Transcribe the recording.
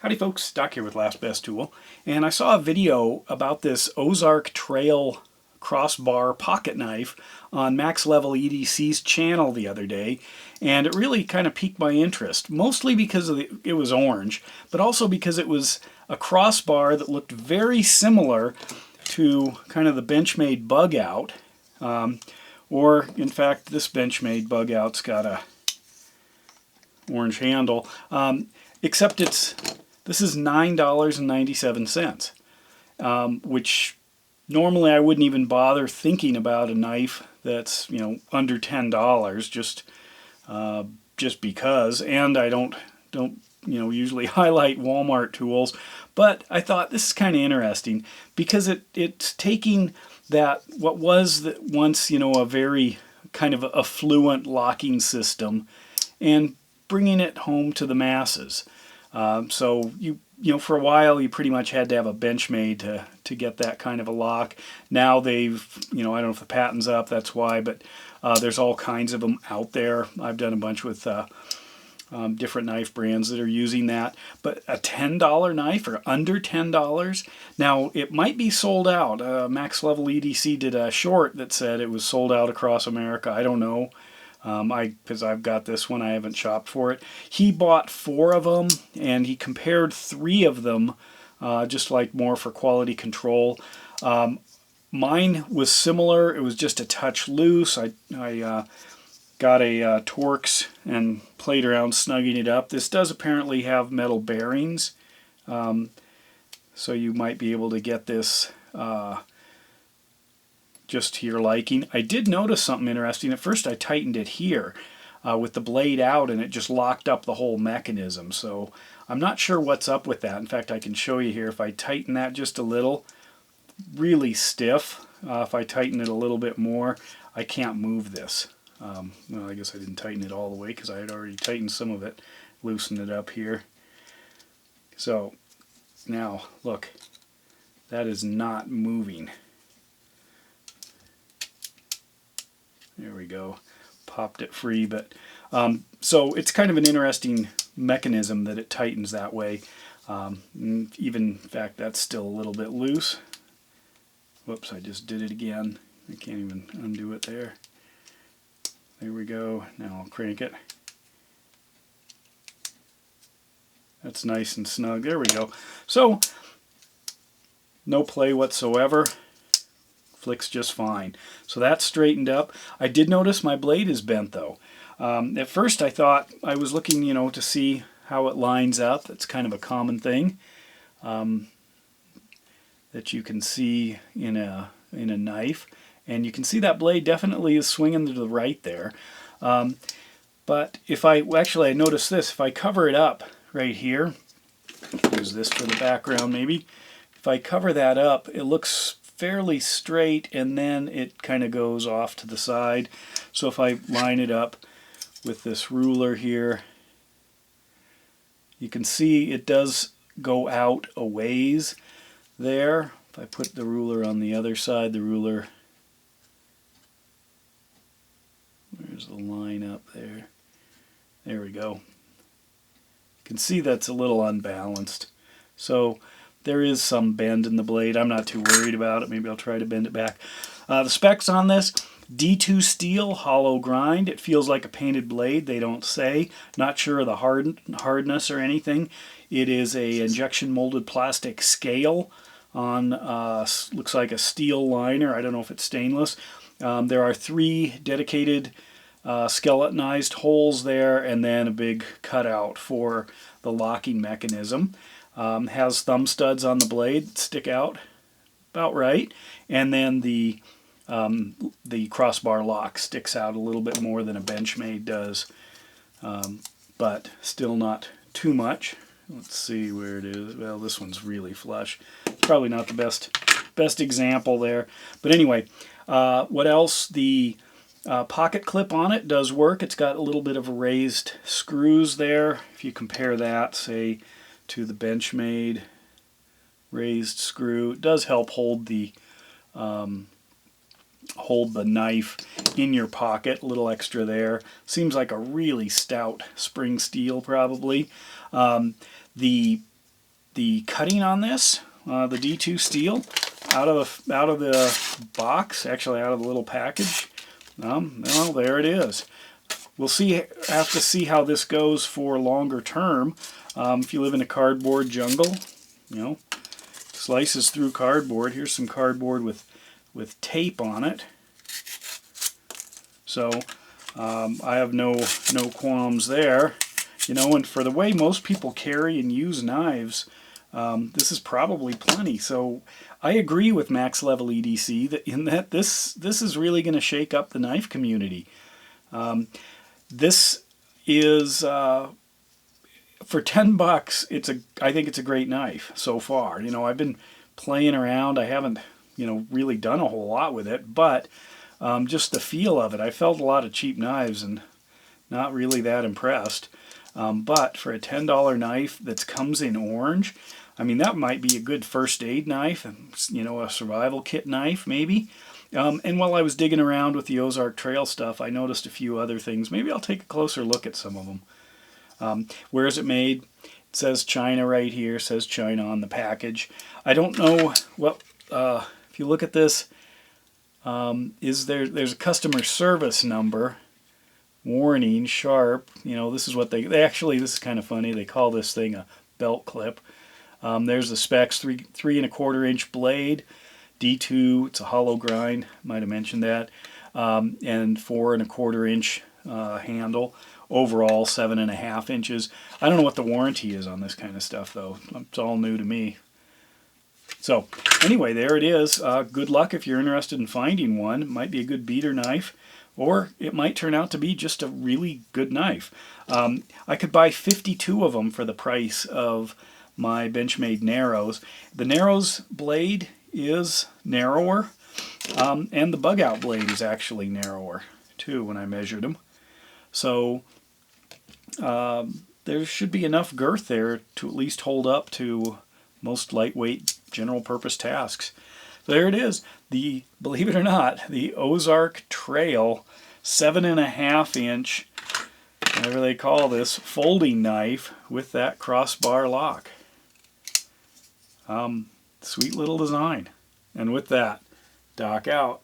Howdy folks, Doc here with Last Best Tool, and I saw a video about this Ozark Trail crossbar pocket knife on Max Level EDC's channel the other day, and it really kind of piqued my interest, mostly because it was orange, but also because it was a crossbar that looked very similar to kind of the Benchmade Bugout, or in fact this Benchmade Bugout's got a orange handle, except this is $9.97, which normally I wouldn't even bother thinking about a knife that's, under $10 just because, and I don't usually highlight Walmart tools, but I thought this is kind of interesting because it's taking what was once a very kind of affluent locking system and bringing it home to the masses. So for a while you pretty much had to have a Benchmade to get that kind of a lock. Now they've, I don't know if the patent's up, that's why, but there's all kinds of them out there. I've done a bunch with different knife brands that are using that. But a $10 knife or under $10, now it might be sold out. Max Level EDC did a short that said it was sold out across America. I don't know. Because I've got this one, I haven't shopped for it. He bought 4 of them, and he compared 3 of them, just like more for quality control. Mine was similar. It was just a touch loose. I got a Torx and played around snugging it up. This does apparently have metal bearings, so you might be able to get this just to your liking. I did notice something interesting. At first I tightened it here with the blade out, and it just locked up the whole mechanism. So I'm not sure what's up with that. In fact, I can show you here. If I tighten that just a little, really stiff. If I tighten it a little bit more, I can't move this. Well, I guess I didn't tighten it all the way because I had already tightened some of it, loosened it up here. So now look, that is not moving. There we go, popped it free. But so it's kind of an interesting mechanism that it tightens that way. Even, in fact, that's still a little bit loose. Whoops, I just did it again. I can't even undo it there. There we go. Now I'll crank it. That's nice and snug. There we go. So, no play whatsoever. Flicks just fine. So that's straightened up. I did notice my blade is bent though. At first I thought I was looking, to see how it lines up. That's kind of a common thing that you can see in a knife, and you can see that blade definitely is swinging to the right there. But if I noticed this. If I cover it up right here, use this for the background maybe. If I cover that up, it looks fairly straight, and then it kind of goes off to the side. So if I line it up with this ruler here, you can see it does go out a ways there. If I put the ruler on the other side, there's the line up there. There we go. You can see that's a little unbalanced. So there is some bend in the blade. I'm not too worried about it. Maybe I'll try to bend it back. The specs on this: D2 steel, hollow grind. It feels like a painted blade. They don't say. Not sure of the hardness or anything. It is a injection molded plastic scale on looks like a steel liner. I don't know if it's stainless. There are 3 dedicated skeletonized holes there, and then a big cutout for the locking mechanism. Has thumb studs on the blade that stick out about right, and then the crossbar lock sticks out a little bit more than a Benchmade does, but still not too much. Let's see where it is. Well, this one's really flush. Probably not the best example there, but anyway, what else? The pocket clip on it does work. It's got a little bit of raised screws there. If you compare that, say, to the Benchmade raised screw, it does help hold the knife in your pocket. A little extra there. Seems like a really stout spring steel probably. The The cutting on this, the D2 steel, out of the box, actually out of the little package. Well, there it is. We'll have to see how this goes for longer term. If you live in a cardboard jungle, slices through cardboard. Here's some cardboard with tape on it. So I have no qualms there. And for the way most people carry and use knives, this is probably plenty. So I agree with Max Level EDC in that this is really going to shake up the knife community. This is for $10. I think it's a great knife so far. I've been playing around. I haven't really done a whole lot with it, but just the feel of it. I felt a lot of cheap knives and not really that impressed. But for a $10 knife that comes in orange, I mean, that might be a good first aid knife, a survival kit knife maybe. And while I was digging around with the Ozark Trail stuff, I noticed a few other things. Maybe I'll take a closer look at some of them. Where is it made? It says China right here. It says China on the package. I don't know what, if you look at this, there's a customer service number. Warning, sharp. This is what they actually, this is kind of funny. They call this thing a belt clip. There's the specs, 3¼ inch blade, D2, it's a hollow grind, might have mentioned that, and 4¼ inch handle. Overall, 7½ inches. I don't know what the warranty is on this kind of stuff, though. It's all new to me. So, anyway, there it is. Good luck if you're interested in finding one. It might be a good beater knife, or it might turn out to be just a really good knife. I could buy 52 of them for the price of my Benchmade Narrows. The Narrows blade is narrower, and the Bugout blade is actually narrower, too, when I measured them. So, there should be enough girth there to at least hold up to most lightweight general purpose tasks. There it is. Believe it or not, the Ozark Trail 7½ inch, whatever they call this, folding knife with that crossbar lock. Sweet little design. And with that, Doc out.